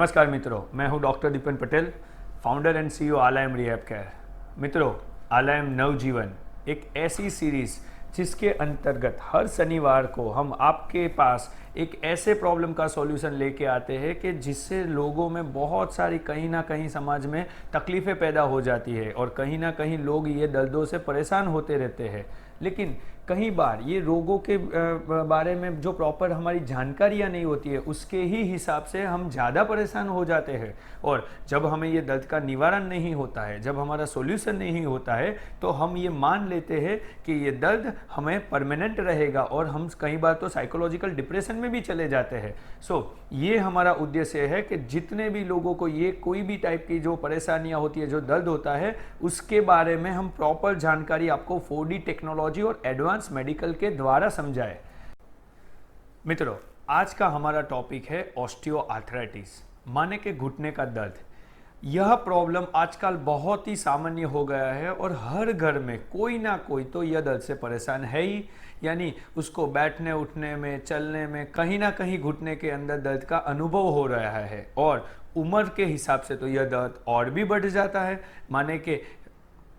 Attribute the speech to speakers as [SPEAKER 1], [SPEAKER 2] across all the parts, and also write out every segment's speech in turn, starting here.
[SPEAKER 1] नमस्कार मित्रों, मैं हूं doctor Deepan Patel, founder and CEO Aalayam rehab care. मित्रों, आलयम नवजीवन एक ऐसी सीरीज जिसके अंतर्गत हर शनिवार को हम आपके पास एक ऐसे प्रॉब्लम का सॉल्यूशन लेके आते हैं कि जिससे लोगों में बहुत सारी कहीं ना कहीं समाज में तकलीफ़ें पैदा हो जाती है और कहीं ना कहीं लोग ये दर्दों से परेशान होते रहते हैं। लेकिन कई बार ये रोगों के बारे में जो प्रॉपर हमारी जानकारियाँ नहीं होती है, उसके ही हिसाब से हम ज़्यादा परेशान हो जाते हैं। और जब हमें ये दर्द का निवारण नहीं होता है, जब हमारा सॉल्यूशन नहीं होता है, तो हम ये मान लेते हैं कि ये दर्द हमें परमानेंट रहेगा और हम कई बार तो साइकोलॉजिकल डिप्रेशन में भी चले जाते हैं। ये हमारा उद्देश्य है कि जितने भी लोगों को ये कोई भी टाइप की जो परेशानियाँ होती है, जो दर्द होता है, उसके बारे में हम प्रॉपर जानकारी आपको 4D टेक्नोलॉजी और एडवांस मेडिकल के द्वारा समझाए। मित्रों, आज का हमारा टॉपिक है ऑस्टियोआर्थराइटिस, माने के घुटने का दर्द। यह प्रॉब्लम आजकल बहुत ही सामान्य हो गया है और हर घर में कोई ना कोई तो यह दर्द से परेशान है ही। यानी उसको बैठने उठने में, चलने में कहीं ना कहीं घुटने के अंदर दर्द का अनुभव हो रहा है और उम्र के हिसाब से तो यह दर्द और भी बढ़ जाता है। माने कि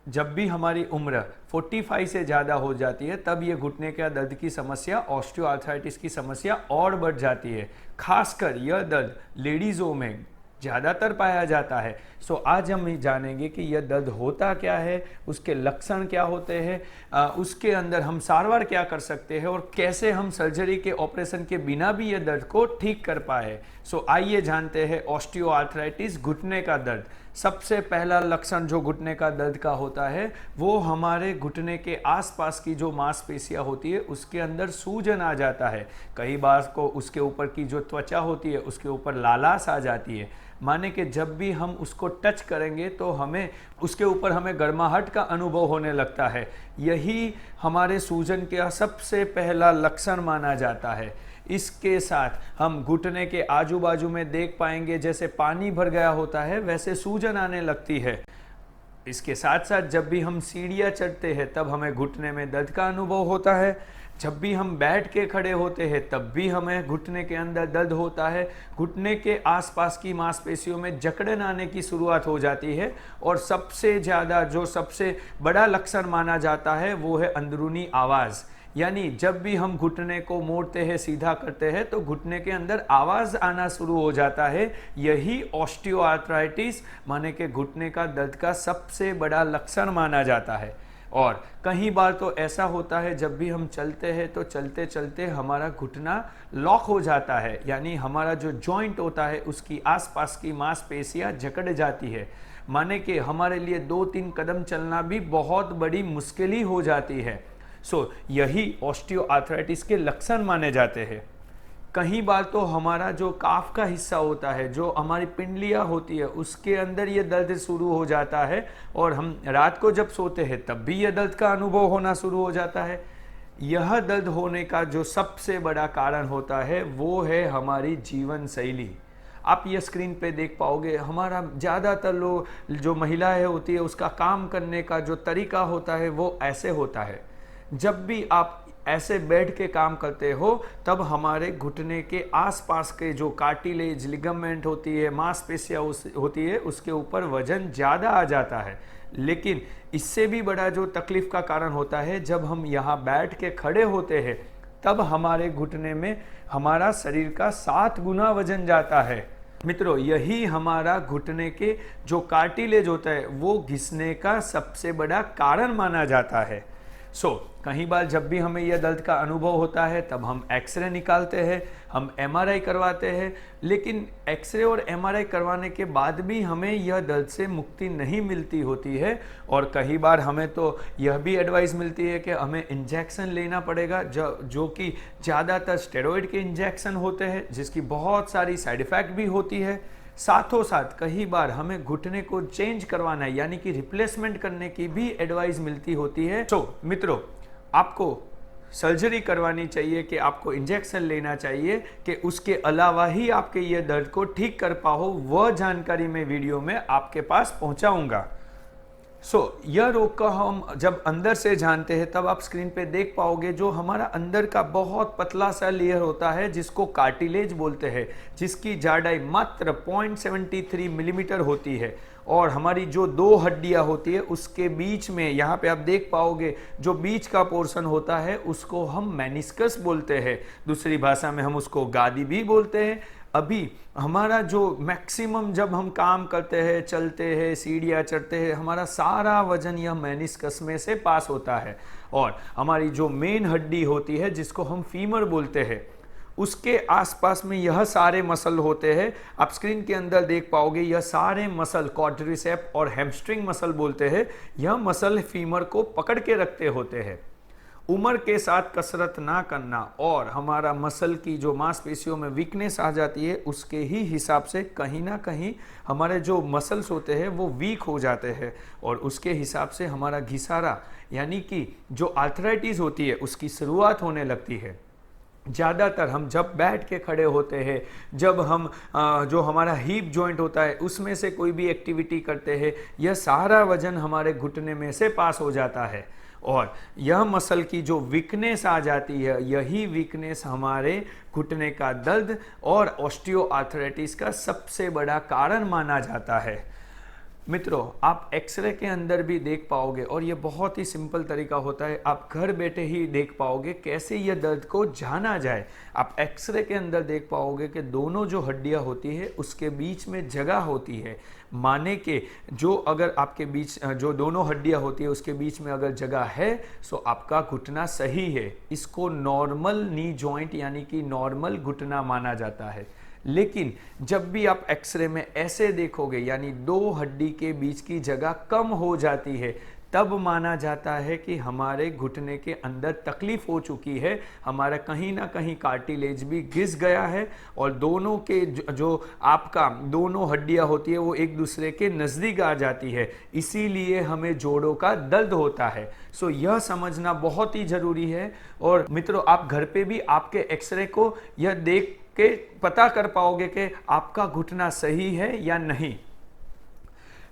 [SPEAKER 1] जब भी हमारी उम्र 45 से ज़्यादा हो जाती है, तब ये घुटने के दर्द की समस्या, ऑस्टियोआर्थराइटिस की समस्या और बढ़ जाती है। खासकर यह दर्द लेडीज़ों में ज़्यादातर पाया जाता है। आज हम जानेंगे कि यह दर्द होता क्या है, उसके लक्षण क्या होते हैं, उसके अंदर हम सारवार क्या कर सकते हैं और कैसे हम सर्जरी के ऑपरेशन के बिना भी यह दर्द को ठीक कर पाए। आइए जानते हैं ऑस्टियोआर्थराइटिस, घुटने का दर्द। सबसे पहला लक्षण जो घुटने का दर्द का होता है, वो हमारे घुटने के आसपास की जो मांसपेशियां होती है उसके अंदर सूजन आ जाता है। कई बार को उसके ऊपर की जो त्वचा होती है उसके ऊपर लालास आ जाती है। माने कि जब भी हम उसको टच करेंगे तो हमें उसके ऊपर गर्माहट का अनुभव होने लगता है। यही हमारे सूजन का सबसे पहला लक्षण माना जाता है। इसके साथ हम घुटने के आजू बाजू में देख पाएंगे जैसे पानी भर गया होता है, वैसे सूजन आने लगती है। इसके साथ साथ जब भी हम सीढ़ियाँ चढ़ते हैं तब हमें घुटने में दर्द का अनुभव होता है। जब भी हम बैठ के खड़े होते हैं तब भी हमें घुटने के अंदर दर्द होता है। घुटने के आसपास की मांसपेशियों में जकड़न आने की शुरुआत हो जाती है और सबसे ज़्यादा जो सबसे बड़ा लक्षण माना जाता है वो है अंदरूनी आवाज़। यानी जब भी हम घुटने को मोड़ते हैं, सीधा करते हैं, तो घुटने के अंदर आवाज़ आना शुरू हो जाता है। यही ऑस्टियोआर्थराइटिस माने के घुटने का दर्द का सबसे बड़ा लक्षण माना जाता है। और कई बार तो ऐसा होता है जब भी हम चलते हैं तो चलते चलते हमारा घुटना लॉक हो जाता है, यानी हमारा जो जॉइंट होता है उसकी आसपास की मांसपेशियां जकड़ जाती है। माने कि हमारे लिए 2-3 कदम चलना भी बहुत बड़ी मुश्किल ही हो जाती है। यही ऑस्टियोआर्थराइटिस के लक्षण माने जाते हैं। कई बार तो हमारा जो काफ का हिस्सा होता है, जो हमारी पिंडलियाँ होती है, उसके अंदर ये दर्द शुरू हो जाता है और हम रात को जब सोते हैं तब भी ये दर्द का अनुभव होना शुरू हो जाता है। यह दर्द होने का जो सबसे बड़ा कारण होता है वो है हमारी जीवन शैली। आप ये स्क्रीन पे देख पाओगे, हमारा ज़्यादातर लोग जो महिलाएं होती है उसका काम करने का जो तरीका होता है वो ऐसे होता है। जब भी आप ऐसे बैठ के काम करते हो तब हमारे घुटने के आसपास के जो कार्टिलेज, लिगामेंट होती है, मांसपेशियां होती है, उसके ऊपर वजन ज़्यादा आ जाता है। लेकिन इससे भी बड़ा जो तकलीफ का कारण होता है, जब हम यहाँ बैठ के खड़े होते हैं तब हमारे घुटने में हमारा शरीर का 7 गुना वजन जाता है। मित्रों, यही हमारा घुटने के जो कार्टिलेज होता है वो घिसने का सबसे बड़ा कारण माना जाता है। कई बार जब भी हमें यह दर्द का अनुभव होता है तब हम एक्सरे निकालते हैं, हम एमआरआई करवाते हैं, लेकिन एक्सरे और एमआरआई करवाने के बाद भी हमें यह दर्द से मुक्ति नहीं मिलती होती है। और कई बार हमें तो यह भी एडवाइस मिलती है कि हमें इंजेक्शन लेना पड़ेगा, जो कि ज़्यादातर स्टेरॉइड के इंजेक्शन होते हैं, जिसकी बहुत सारी साइड इफ़ेक्ट भी होती है। साथों साथ कई बार हमें घुटने को चेंज करवाना है, यानी कि रिप्लेसमेंट करने की भी एडवाइस मिलती होती है। मित्रों, आपको सर्जरी करवानी चाहिए कि आपको इंजेक्शन लेना चाहिए कि उसके अलावा ही आपके ये दर्द को ठीक कर पाओ, वह जानकारी मैं वीडियो में आपके पास पहुंचाऊंगा। यह रोग का हम जब अंदर से जानते हैं तब आप स्क्रीन पे देख पाओगे जो हमारा अंदर का बहुत पतला सा लेयर होता है जिसको कार्टिलेज बोलते हैं, जिसकी जाड़ाई मात्र 0.73 मिलीमीटर होती है। और हमारी जो दो हड्डियां होती है उसके बीच में, यहाँ पे आप देख पाओगे जो बीच का पोर्शन होता है उसको हम मेनिस्कस बोलते हैं, दूसरी भाषा में हम उसको गादी भी बोलते हैं। अभी हमारा जो मैक्सिमम जब हम काम करते हैं, चलते हैं, सीढ़ियाँ चढ़ते हैं, हमारा सारा वजन यह मेनिस्कस में से पास होता है। और हमारी जो मेन हड्डी होती है जिसको हम फीमर बोलते हैं, उसके आसपास में यह सारे मसल होते हैं। आप स्क्रीन के अंदर देख पाओगे यह सारे मसल क्वाड्रिसेप और हैमस्ट्रिंग मसल बोलते हैं, यह मसल फीमर को पकड़ के रखते होते हैं। उम्र के साथ कसरत ना करना और हमारा मसल की जो मांसपेशियों में वीकनेस आ जाती है उसके ही हिसाब से कहीं ना कहीं हमारे जो मसल्स होते हैं वो वीक हो जाते हैं, और उसके हिसाब से हमारा घिसारा यानी कि जो आर्थराइटिस होती है उसकी शुरुआत होने लगती है। ज़्यादातर हम जब बैठ के खड़े होते हैं, जब हम जो हमारा हिप जॉइंट होता है उसमें से कोई भी एक्टिविटी करते हैं, यह सारा वजन हमारे घुटने में से पास हो जाता है। और यह मसल की जो वीकनेस आ जाती है, यही वीकनेस हमारे घुटने का दर्द और ऑस्टियोआर्थराइटिस का सबसे बड़ा कारण माना जाता है। मित्रों, आप एक्सरे के अंदर भी देख पाओगे, और ये बहुत ही सिंपल तरीका होता है, आप घर बैठे ही देख पाओगे कैसे ये दर्द को जाना जाए। आप एक्सरे के अंदर देख पाओगे कि दोनों जो हड्डियां होती है उसके बीच में जगह होती है, माने कि जो अगर आपके बीच जो दोनों हड्डियां होती है उसके बीच में अगर जगह है तो आपका घुटना सही है। इसको नॉर्मल नी जॉइंट यानी कि नॉर्मल घुटना माना जाता है। लेकिन जब भी आप एक्सरे में ऐसे देखोगे यानी दो हड्डी के बीच की जगह कम हो जाती है, तब माना जाता है कि हमारे घुटने के अंदर तकलीफ हो चुकी है, हमारा कहीं ना कहीं कार्टिलेज भी घिस गया है और दोनों के जो आपका दोनों हड्डियां होती है वो एक दूसरे के नज़दीक आ जाती है, इसीलिए हमें जोड़ों का दर्द होता है। यह समझना बहुत ही ज़रूरी है। और मित्रों, आप घर पे भी आपके एक्सरे को यह देख के पता कर पाओगे कि आपका घुटना सही है या नहीं।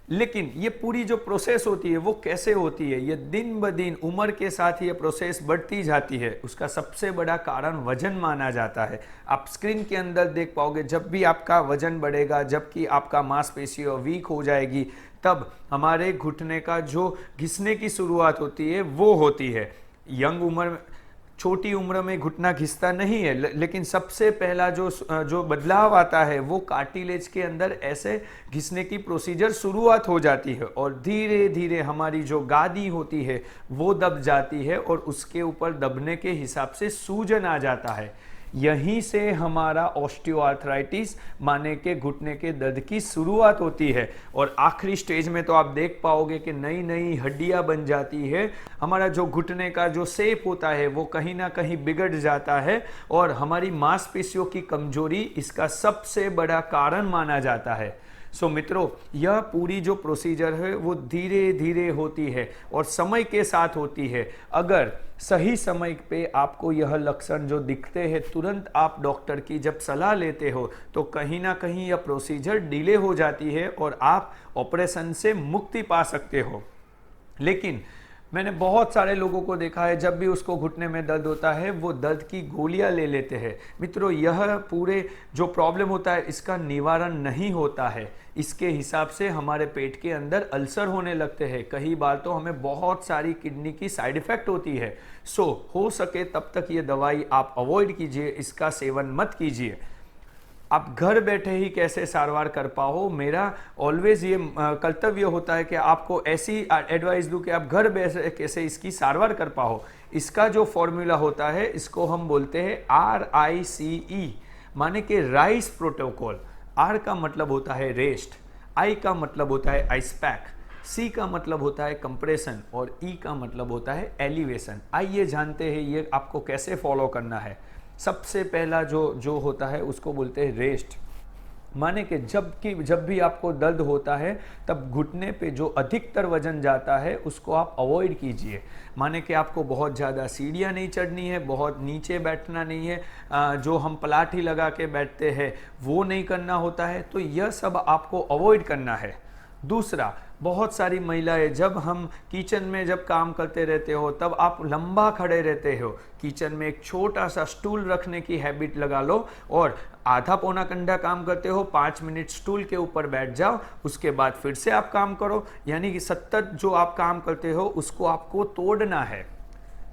[SPEAKER 1] लेकिन ये पूरी जो प्रोसेस होती है वो कैसे होती है, ये दिन ब दिन उम्र के साथ ये प्रोसेस बढ़ती जाती है। उसका सबसे बड़ा कारण वजन माना जाता है। आप स्क्रीन के अंदर देख पाओगे जब भी आपका वजन बढ़ेगा, जबकि आपका मांसपेशियाँ वीक हो जाएगी, तब हमारे घुटने का जो घिसने की शुरुआत होती है वो होती है। यंग उम्र, छोटी उम्र में घुटना घिसता नहीं है, लेकिन सबसे पहला जो बदलाव आता है वो कार्टिलेज के अंदर ऐसे घिसने की प्रोसीजर शुरुआत हो जाती है, और धीरे धीरे हमारी जो गादी होती है वो दब जाती है और उसके ऊपर दबने के हिसाब से सूजन आ जाता है। यहीं से हमारा ऑस्टियोआर्थराइटिस माने के घुटने के दर्द की शुरुआत होती है। और आखिरी स्टेज में तो आप देख पाओगे कि नई नई हड्डियां बन जाती है, हमारा जो घुटने का जो शेप होता है वो कहीं ना कहीं बिगड़ जाता है, और हमारी मांसपेशियों की कमजोरी इसका सबसे बड़ा कारण माना जाता है। मित्रों, यह पूरी जो प्रोसीजर है वो धीरे धीरे होती है और समय के साथ होती है। अगर सही समय पे आपको यह लक्षण जो दिखते हैं, तुरंत आप डॉक्टर की जब सलाह लेते हो तो कहीं ना कहीं यह प्रोसीजर डिले हो जाती है और आप ऑपरेशन से मुक्ति पा सकते हो। लेकिन मैंने बहुत सारे लोगों को देखा है जब भी उसको घुटने में दर्द होता है वो दर्द की गोलियां ले लेते हैं। मित्रों, यह पूरे जो प्रॉब्लम होता है इसका निवारण नहीं होता है। इसके हिसाब से हमारे पेट के अंदर अल्सर होने लगते हैं, कई बार तो हमें बहुत सारी किडनी की साइड इफेक्ट होती है। हो सके तब तक ये दवाई आप अवॉइड कीजिए, इसका सेवन मत कीजिए। आप घर बैठे ही कैसे सारवार कर पाओ, मेरा ऑलवेज ये कर्तव्य होता है कि आपको ऐसी एडवाइस दूं कि आप घर बैठे कैसे इसकी सारवार कर पाओ। इसका जो फॉर्मूला होता है इसको हम बोलते हैं RICE, माने कि राइस प्रोटोकॉल। R का मतलब होता है रेस्ट, I का मतलब होता है आइस पैक, C का मतलब होता है कंप्रेशन और E का मतलब होता है एलिवेशन। आइए जानते हैं ये आपको कैसे फॉलो करना है। सबसे पहला जो होता है उसको बोलते हैं रेस्ट, माने कि जब भी आपको दर्द होता है तब घुटने पे जो अधिकतर वजन जाता है उसको आप अवॉइड कीजिए। माने कि आपको बहुत ज़्यादा सीढ़ियाँ नहीं चढ़नी है, बहुत नीचे बैठना नहीं है, जो हम पलाठी लगा के बैठते हैं वो नहीं करना होता है, तो यह सब आपको अवॉइड करना है। दूसरा, बहुत सारी महिलाएं, जब हम किचन में जब काम करते रहते हो तब आप लंबा खड़े रहते हो, किचन में एक छोटा सा स्टूल रखने की हैबिट लगा लो और आधा पौना घंटा काम करते हो, 5 मिनट स्टूल के ऊपर बैठ जाओ, उसके बाद फिर से आप काम करो। यानी कि सतत जो आप काम करते हो उसको आपको तोड़ना है।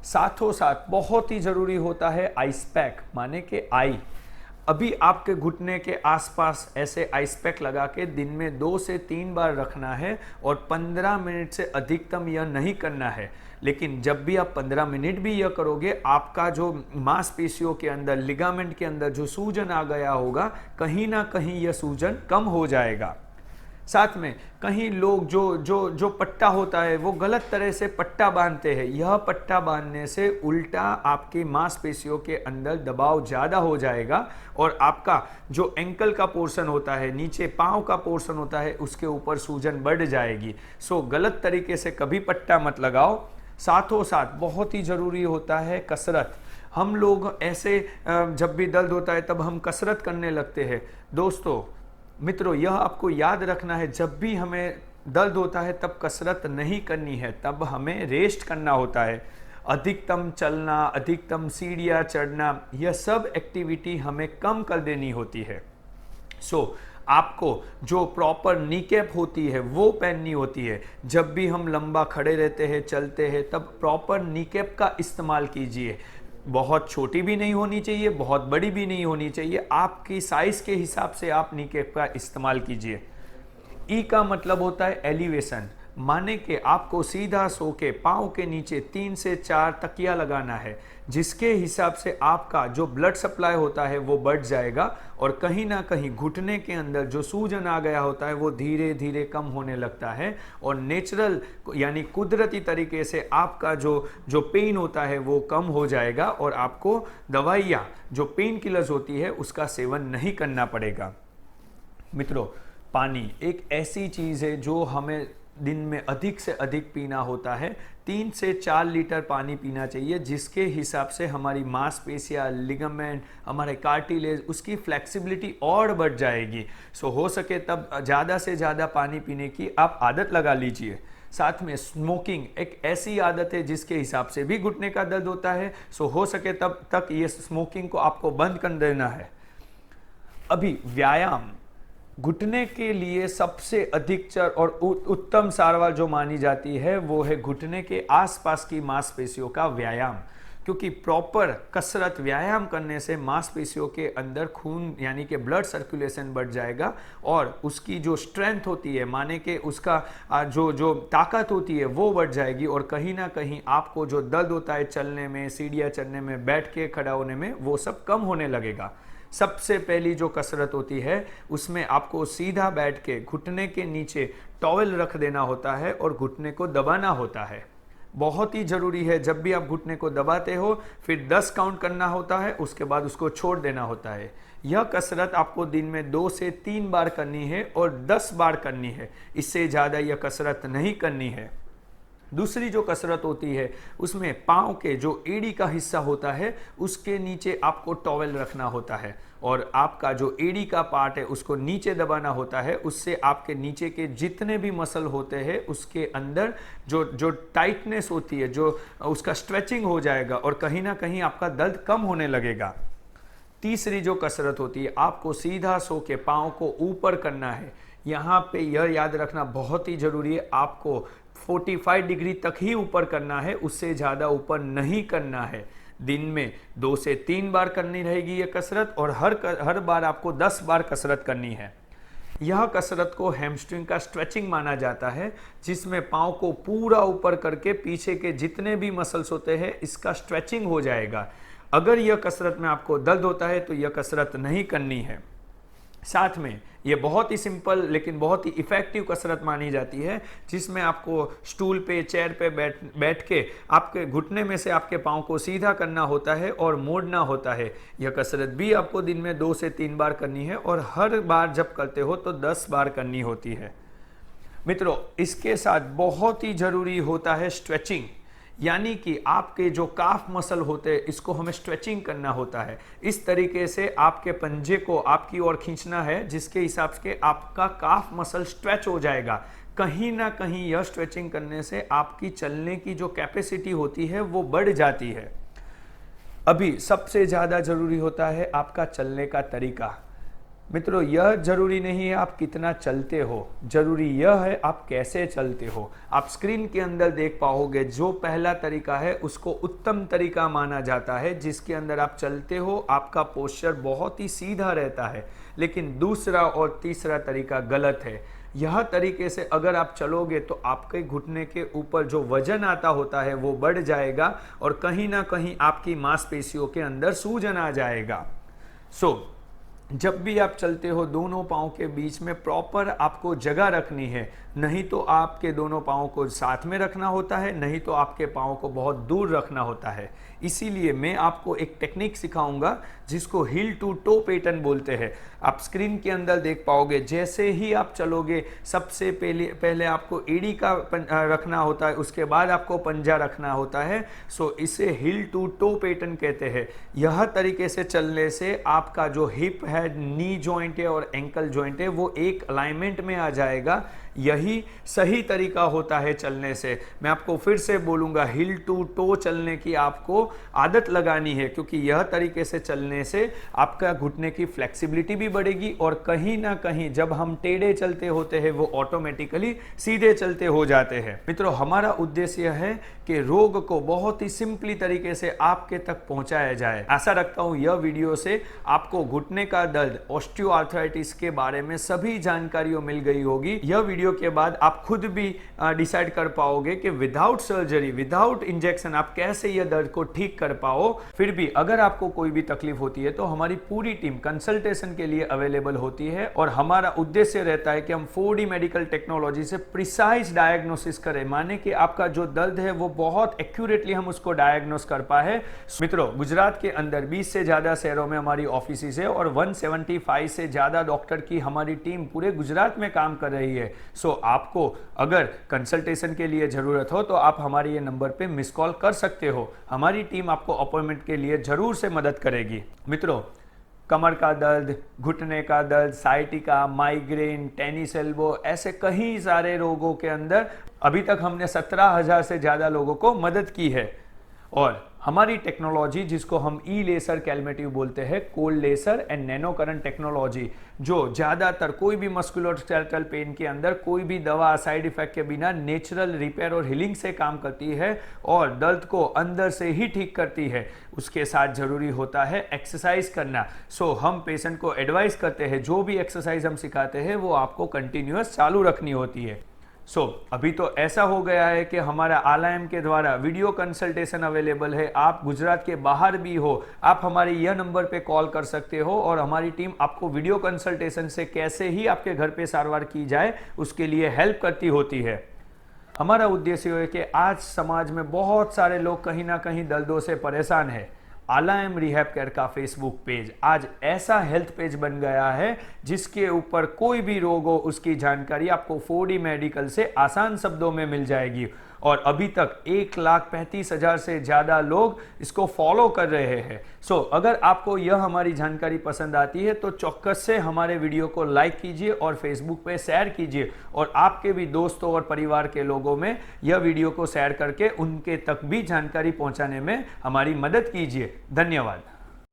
[SPEAKER 1] साथों साथ बहुत ही जरूरी होता है आइस पैक, माने कि आई। अभी आपके घुटने के आसपास ऐसे आइस पैक लगा के दिन में 2 से 3 बार रखना है और 15 मिनट से अधिकतम यह नहीं करना है। लेकिन जब भी आप 15 मिनट भी यह करोगे, आपका जो मांसपेशियों के अंदर, लिगामेंट के अंदर जो सूजन आ गया होगा, कहीं ना कहीं यह सूजन कम हो जाएगा। साथ में कहीं लोग जो पट्टा होता है वो गलत तरह से पट्टा बांधते हैं। यह पट्टा बांधने से उल्टा आपकी मांसपेशियों के अंदर दबाव ज़्यादा हो जाएगा और आपका जो एंकल का पोर्शन होता है, नीचे पाँव का पोर्शन होता है, उसके ऊपर सूजन बढ़ जाएगी। सो गलत तरीके से कभी पट्टा मत लगाओ। साथों साथ बहुत ही ज़रूरी होता है कसरत। हम लोग ऐसे जब भी दर्द होता है तब हम कसरत करने लगते हैं। दोस्तों, मित्रों, यह आपको याद रखना है, जब भी हमें दर्द होता है तब कसरत नहीं करनी है, तब हमें रेस्ट करना होता है। अधिकतम चलना, अधिकतम सीढ़ियाँ चढ़ना, यह सब एक्टिविटी हमें कम कर देनी होती है। आपको जो प्रॉपर नी कैप होती है वो पहननी होती है। जब भी हम लंबा खड़े रहते हैं, चलते हैं, तब प्रॉपर नी कैप का इस्तेमाल कीजिए। बहुत छोटी भी नहीं होनी चाहिए, बहुत बड़ी भी नहीं होनी चाहिए, आपकी साइज के हिसाब से आप नी कैप का इस्तेमाल कीजिए। ई का मतलब होता है एलिवेशन, माने कि आपको सीधा सो के पाँव के नीचे 3 से 4 तकिया लगाना है, जिसके हिसाब से आपका जो ब्लड सप्लाई होता है वो बढ़ जाएगा और कहीं ना कहीं घुटने के अंदर जो सूजन आ गया होता है वो धीरे धीरे कम होने लगता है और नेचुरल यानी कुदरती तरीके से आपका जो पेन होता है वो कम हो जाएगा और आपको दवाइयाँ जो पेन किलर्स होती है उसका सेवन नहीं करना पड़ेगा। मित्रों, पानी एक ऐसी चीज़ है जो हमें दिन में अधिक से अधिक पीना होता है। 3 से 4 लीटर पानी पीना चाहिए, जिसके हिसाब से हमारी मांसपेशियाँ, लिगामेंट, हमारे कार्टिलेज, उसकी फ्लेक्सिबिलिटी और बढ़ जाएगी। हो सके तब ज़्यादा से ज़्यादा पानी पीने की आप आदत लगा लीजिए। साथ में स्मोकिंग एक ऐसी आदत है जिसके हिसाब से भी घुटने का दर्द होता है। हो सके तब तक ये स्मोकिंग को आपको बंद कर देना है। अभी व्यायाम, घुटने के लिए सबसे अधिकतर और उत्तम सारवार जो मानी जाती है वो है घुटने के आसपास की मांसपेशियों का व्यायाम, क्योंकि प्रॉपर कसरत व्यायाम करने से मांसपेशियों के अंदर खून यानी कि ब्लड सर्कुलेशन बढ़ जाएगा और उसकी जो स्ट्रेंथ होती है, माने कि उसका जो ताकत होती है वो बढ़ जाएगी और कहीं ना कहीं आपको जो दर्द होता है चलने में, सीढ़ियाँ चढ़ने में, बैठ के खड़ा होने में, वो सब कम होने लगेगा। सबसे पहली जो कसरत होती है उसमें आपको सीधा बैठ के घुटने के नीचे टॉवेल रख देना होता है और घुटने को दबाना होता है। बहुत ही ज़रूरी है, जब भी आप घुटने को दबाते हो फिर 10 काउंट करना होता है, उसके बाद उसको छोड़ देना होता है। यह कसरत आपको दिन में 2 से 3 बार करनी है और 10 बार करनी है, इससे ज़्यादा यह कसरत नहीं करनी है। दूसरी जो कसरत होती है उसमें पाँव के जो एड़ी का हिस्सा होता है उसके नीचे आपको टॉवेल रखना होता है और आपका जो एड़ी का पार्ट है उसको नीचे दबाना होता है। उससे आपके नीचे के जितने भी मसल होते हैं उसके अंदर जो टाइटनेस होती है, जो उसका स्ट्रेचिंग हो जाएगा और कहीं ना कहीं आपका दर्द कम होने लगेगा। तीसरी जो कसरत होती है, आपको सीधा सो के पाँव को ऊपर करना है। यहाँ पे यह याद रखना बहुत ही ज़रूरी है, आपको 45 डिग्री तक ही ऊपर करना है, उससे ज़्यादा ऊपर नहीं करना है। दिन में 2 से 3 बार करनी रहेगी ये कसरत और हर बार आपको 10 बार कसरत करनी है। यह कसरत को हैमस्ट्रिंग का स्ट्रेचिंग माना जाता है, जिसमें पाँव को पूरा ऊपर करके पीछे के जितने भी मसल्स होते हैं इसका स्ट्रेचिंग हो जाएगा। अगर यह कसरत में आपको दर्द होता है तो यह कसरत नहीं करनी है। साथ में ये बहुत ही सिंपल लेकिन बहुत ही इफ़ेक्टिव कसरत मानी जाती है, जिसमें आपको स्टूल पे, चेयर पे बैठ के आपके घुटने में से आपके पाँव को सीधा करना होता है और मोड़ना होता है। यह कसरत भी आपको दिन में 2 से 3 बार करनी है और हर बार जब करते हो तो 10 बार करनी होती है। मित्रों, इसके साथ बहुत ही ज़रूरी होता है स्ट्रेचिंग, यानी कि आपके जो काफ मसल होते हैं इसको हमें स्ट्रेचिंग करना होता है। इस तरीके से आपके पंजे को आपकी ओर खींचना है, जिसके हिसाब से आपका काफ मसल स्ट्रेच हो जाएगा। कहीं ना कहीं यह स्ट्रेचिंग करने से आपकी चलने की जो कैपेसिटी होती है वो बढ़ जाती है। अभी सबसे ज़्यादा ज़रूरी होता है आपका चलने का तरीका। मित्रों, यह जरूरी नहीं है आप कितना चलते हो, जरूरी यह है आप कैसे चलते हो। आप स्क्रीन के अंदर देख पाओगे जो पहला तरीका है उसको उत्तम तरीका माना जाता है, जिसके अंदर आप चलते हो, आपका पोस्चर बहुत ही सीधा रहता है। लेकिन दूसरा और तीसरा तरीका गलत है। यह तरीके से अगर आप चलोगे तो आपके घुटने के ऊपर जो वजन आता होता है वो बढ़ जाएगा और कहीं ना कहीं आपकी मांसपेशियों के अंदर सूजन आ जाएगा। जब भी आप चलते हो दोनों पाँव के बीच में प्रॉपर आपको जगह रखनी है। नहीं तो आपके दोनों पाँव को साथ में रखना होता है, नहीं तो आपके पाँव को बहुत दूर रखना होता है। इसीलिए मैं आपको एक टेक्निक सिखाऊंगा जिसको हिल टू टो पैटर्न बोलते हैं। आप स्क्रीन के अंदर देख पाओगे जैसे ही आप चलोगे सबसे पहले आपको एड़ी का रखना होता है, उसके बाद आपको पंजा रखना होता है। इसे हिल टू टो पैटर्न कहते हैं। यह तरीके से चलने से आपका जो हिप है, नी जॉइंट है और एंकल जॉइंट है वो एक अलाइनमेंट में आ जाएगा। यही सही तरीका होता है चलने से। मैं आपको फिर से बोलूंगा, हिल टू टो चलने की आपको आदत लगानी है, क्योंकि यह तरीके से चलने से आपका घुटने की फ्लेक्सिबिलिटी भी बढ़ेगी और कहीं ना कहीं जब हम टेढ़े चलते होते हैं वो ऑटोमेटिकली सीधे चलते हो जाते हैं। मित्रों, हमारा उद्देश्य है कि रोग को बहुत ही सिंपली तरीके से आपके तक पहुंचाया जाए। आशा रखता हूं यह वीडियो से आपको घुटने का दर्द, ऑस्टियोआर्थराइटिस के बारे में सभी जानकारियों मिल गई होगी। यह वीडियो के बाद आप खुद भी डिसाइड कर पाओगे कि विदाउट सर्जरी, विदाउट इंजेक्शन आप कैसे यह दर्द को ठीक कर पाओ। फिर भी अगर आपको कोई भी तकलीफ होती है तो हमारी पूरी टीम कंसल्टेशन के लिए अवेलेबल होती है और हमारा उद्देश्य रहता है कि हम 4D मेडिकल टेक्नोलॉजी से प्रिसाइज डायग्नोसिस करें, माने कि आपका जो दर्द है वो बहुत एक्यूरेटली हम उसको डायग्नोस कर पाए। मित्रों, गुजरात के अंदर 20 से ज्यादा शहरों में हमारी ऑफिस है और 175 से ज्यादा डॉक्टर की हमारी टीम पूरे गुजरात में काम कर रही है। आपको अगर कंसल्टेशन के लिए जरूरत हो तो आप हमारे ये नंबर पे मिस कॉल कर सकते हो। हमारी टीम आपको अपॉइंटमेंट के लिए जरूर से मदद करेगी। मित्रों, कमर का दर्द, घुटने का दर्द, साइटिका, माइग्रेन, टेनिस एल्बो, ऐसे कई सारे रोगों के अंदर अभी तक हमने 17,000 से ज्यादा लोगों को मदद की है। और हमारी टेक्नोलॉजी जिसको हम ई लेसर कैलमेटिव बोलते हैं, cold laser and nano current technology, जो ज़्यादातर कोई भी मस्कुलोस्केलेटल पेन के अंदर कोई भी दवा साइड इफेक्ट के बिना नेचुरल रिपेयर और हीलिंग से काम करती है और दर्द को अंदर से ही ठीक करती है। उसके साथ ज़रूरी होता है एक्सरसाइज करना। हम पेशेंट को एडवाइस करते हैं जो भी एक्सरसाइज हम सिखाते हैं वो आपको कंटिन्यूअस चालू रखनी होती है। अभी तो ऐसा हो गया है कि हमारा आलायम के द्वारा वीडियो कंसल्टेशन अवेलेबल है। आप गुजरात के बाहर भी हो, आप हमारे यह नंबर पे कॉल कर सकते हो और हमारी टीम आपको वीडियो कंसल्टेशन से कैसे ही आपके घर पे सारवार की जाए उसके लिए हेल्प करती होती है। हमारा उद्देश्य है कि आज समाज में बहुत सारे लोग कहीं ना कहीं दर्दों से परेशान है। आलायम रिहैब केयर का फेसबुक पेज आज ऐसा हेल्थ पेज बन गया है जिसके ऊपर कोई भी रोग हो उसकी जानकारी आपको 4D मेडिकल से आसान शब्दों में मिल जाएगी। और अभी तक 1,35,000 से ज़्यादा लोग इसको फॉलो कर रहे हैं। अगर आपको यह हमारी जानकारी पसंद आती है तो चौक्कस से हमारे वीडियो को लाइक कीजिए और फेसबुक पे शेयर कीजिए और आपके भी दोस्तों और परिवार के लोगों में यह वीडियो को शेयर करके उनके तक भी जानकारी पहुंचाने में हमारी मदद कीजिए। धन्यवाद।